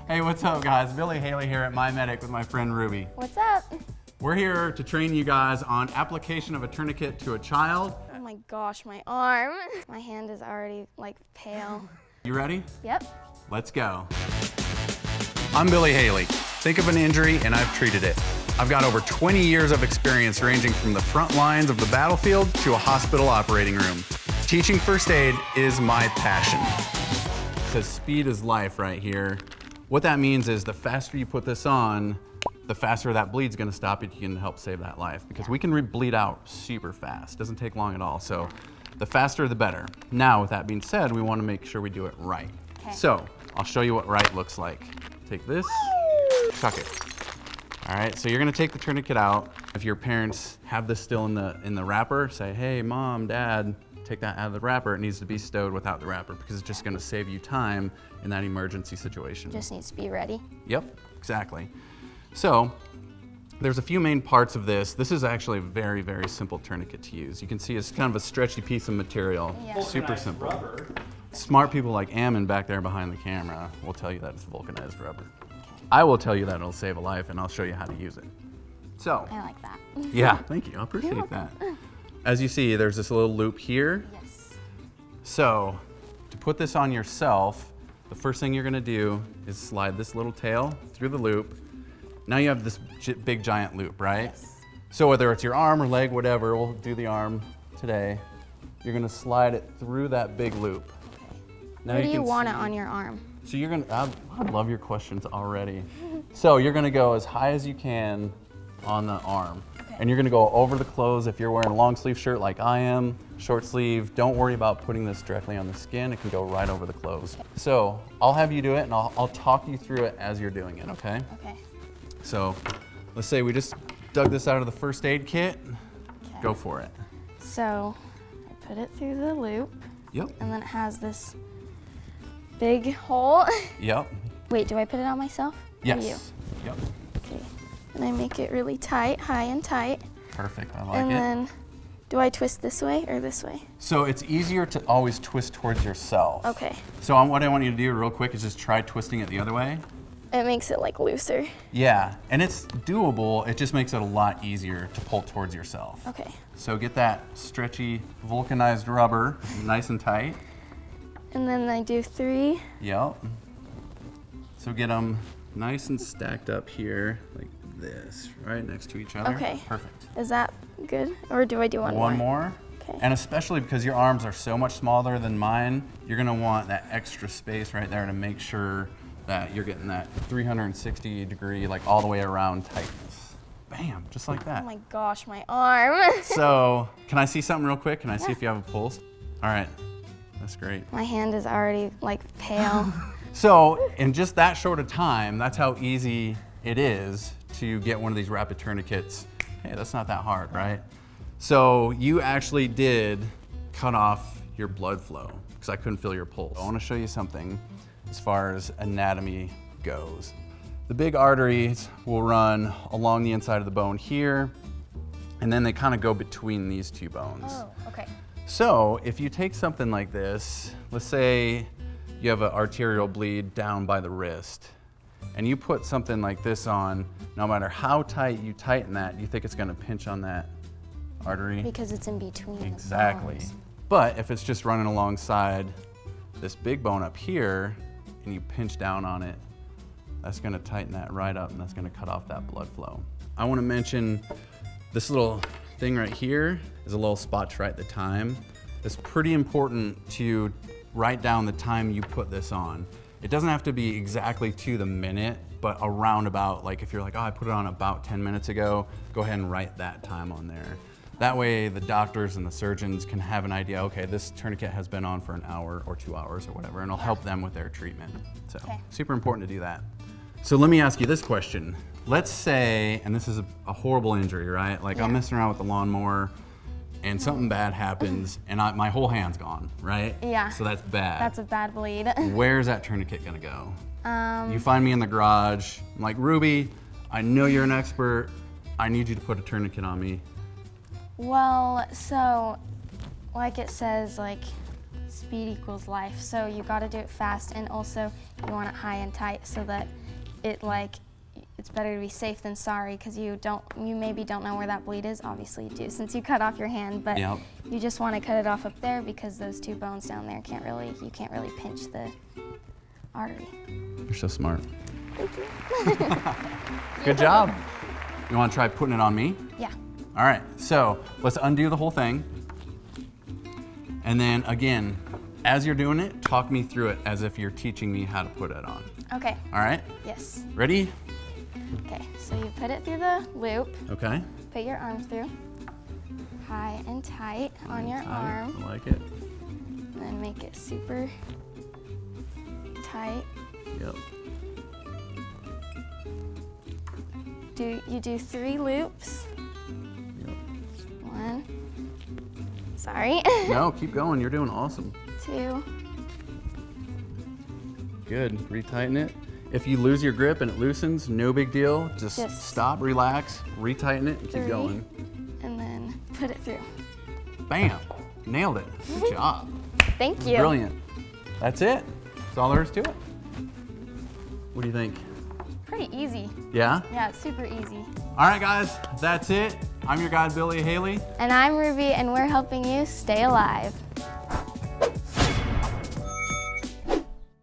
Hey, what's up guys? Billy Haley here at My Medic with my friend Ruby. What's up? We're here to train you guys on application of a tourniquet to a child. Oh my gosh, my arm. My hand is already like pale. You ready? Yep. Let's go. I'm Billy Haley. Think of an injury and I've treated it. I've got over 20 years of experience ranging from the front lines of the battlefield to a hospital operating room. Teaching first aid is my passion. It says speed is life right here. What that means is the faster you put this on, the faster that bleed's gonna stop. You can help save that life because we can bleed out super fast. Doesn't take long at all. So the faster, the better. Now, with that being said, we wanna make sure we do it right. Okay. So I'll show you what right looks like. Take this, chuck it. All right, so you're gonna take the tourniquet out. If your parents have this still in the wrapper, say, hey, mom, dad, take that out of the wrapper. It needs to be stowed without the wrapper because it's just gonna save you time in that emergency situation. Just needs to be ready. Yep, exactly. So there's a few main parts of this. This is actually a very, very simple tourniquet to use. You can see it's kind of a stretchy piece of material. Yeah. Super simple. Rubber. Smart people like Ammon back there behind the camera will tell you that it's vulcanized rubber. I will tell you that it'll save a life and I'll show you how to use it. So. I like that. Yeah, thank you, I appreciate that. As you see, there's this little loop here. Yes. So to put this on yourself, the first thing you're gonna do is slide this little tail through the loop. Now you have this big giant loop, right? Yes. So whether it's your arm or leg, whatever, we'll do the arm today. You're gonna slide it through that big loop. Now Where do you can want it see- on your arm? So you're gonna, I love your questions already. So you're gonna go as high as you can on the arm. And you're gonna go over the clothes. If you're wearing a long sleeve shirt like I am, short sleeve, don't worry about putting this directly on the skin. It can go right over the clothes. So I'll have you do it and I'll talk you through it as you're doing it, okay? Okay. So let's say we just dug this out of the first aid kit. Okay. Go for it. So I put it through the loop Yep. and then it has this big hole. Yep. Wait, do I put it on myself? Or Yes. you? Yep. Okay. And I make it really tight, high and tight. Perfect, I like And it. then, do I twist this way or this way? So it's easier to always twist towards yourself. Okay. So what I want you to do real quick is just try twisting it the other way. It makes it like looser. Yeah, and it's doable. It just makes it a lot easier to pull towards yourself. Okay. So get that stretchy vulcanized rubber nice and tight. And then I do 3. Yep. So get them nice and stacked up here like this, right next to each other. Okay. Perfect. Is that good? Or do I do one more? One more. Okay. And especially because your arms are so much smaller than mine, you're gonna want that extra space right there to make sure that you're getting that 360 degree, like all the way around tightness. Bam, just like that. Oh my gosh, my arm. So, can I see something real quick? Can I see Yeah. if you have a pulse? All right, that's great. My hand is already like pale. So, in just that short of time, that's how easy it is to get one of these rapid tourniquets. Hey, that's not that hard, right? So, you actually did cut off your blood flow because I couldn't feel your pulse. I want to show you something as far as anatomy goes. The big arteries will run along the inside of the bone here, and then they kind of go between these two bones. Oh, okay. So if you take something like this, let's say you have an arterial bleed down by the wrist, and you put something like this on, no matter how tight you tighten that, you think it's gonna pinch on that artery? Because it's in between Exactly. the bones. But if it's just running alongside this big bone up here, and you pinch down on it, that's gonna tighten that right up and that's gonna cut off that blood flow. I wanna mention this little thing right here is a little spot to write the time. It's pretty important to write down the time you put this on. It doesn't have to be exactly to the minute, but around about, like if you're like, oh, I put it on about 10 minutes ago, go ahead and write that time on there. That way the doctors and the surgeons can have an idea, okay, this tourniquet has been on for an hour or 2 hours or whatever, and it'll help them with their treatment. So super important to do that. So let me ask you this question. Let's say, and this is a horrible injury, right? Like I'm messing around with the lawnmower and something bad happens and my whole hand's gone, right? Yeah. So that's bad. That's a bad bleed. Where's that tourniquet gonna go? You find me in the garage. I'm like, Ruby, I know you're an expert. I need you to put a tourniquet on me. Well, so like it says, like speed equals life. So you got to do it fast, and also you want it high and tight so that it's better to be safe than sorry, because you maybe don't know where that bleed is. Obviously you do, since you cut off your hand, but Yep. you just want to cut it off up there because those two bones down there you can't really pinch the artery. You're so smart. Thank you. Good job. You want to try putting it on me? Yeah. All right, so let's undo the whole thing. And then again, as you're doing it, talk me through it as if you're teaching me how to put it on. Okay. All right? Yes. Ready? Okay, so you put it through the loop, Okay. put your arm through, high and tight on your Tight. arm, I like it. and then make it super tight. Yep. You do 3 loops. Yep. 1. Sorry. No, keep going. You're doing awesome. 2. Good. Retighten it. If you lose your grip and it loosens, no big deal. Just stop, relax, retighten it, and keep 3, going. and then put it through. Bam. Nailed it. Good job. Thank you. Brilliant. That's it. That's all there is to it. What do you think? Pretty easy. Yeah? Yeah, it's super easy. All right, guys. That's it. I'm your guide, Billy Haley. And I'm Ruby, and we're helping you stay alive.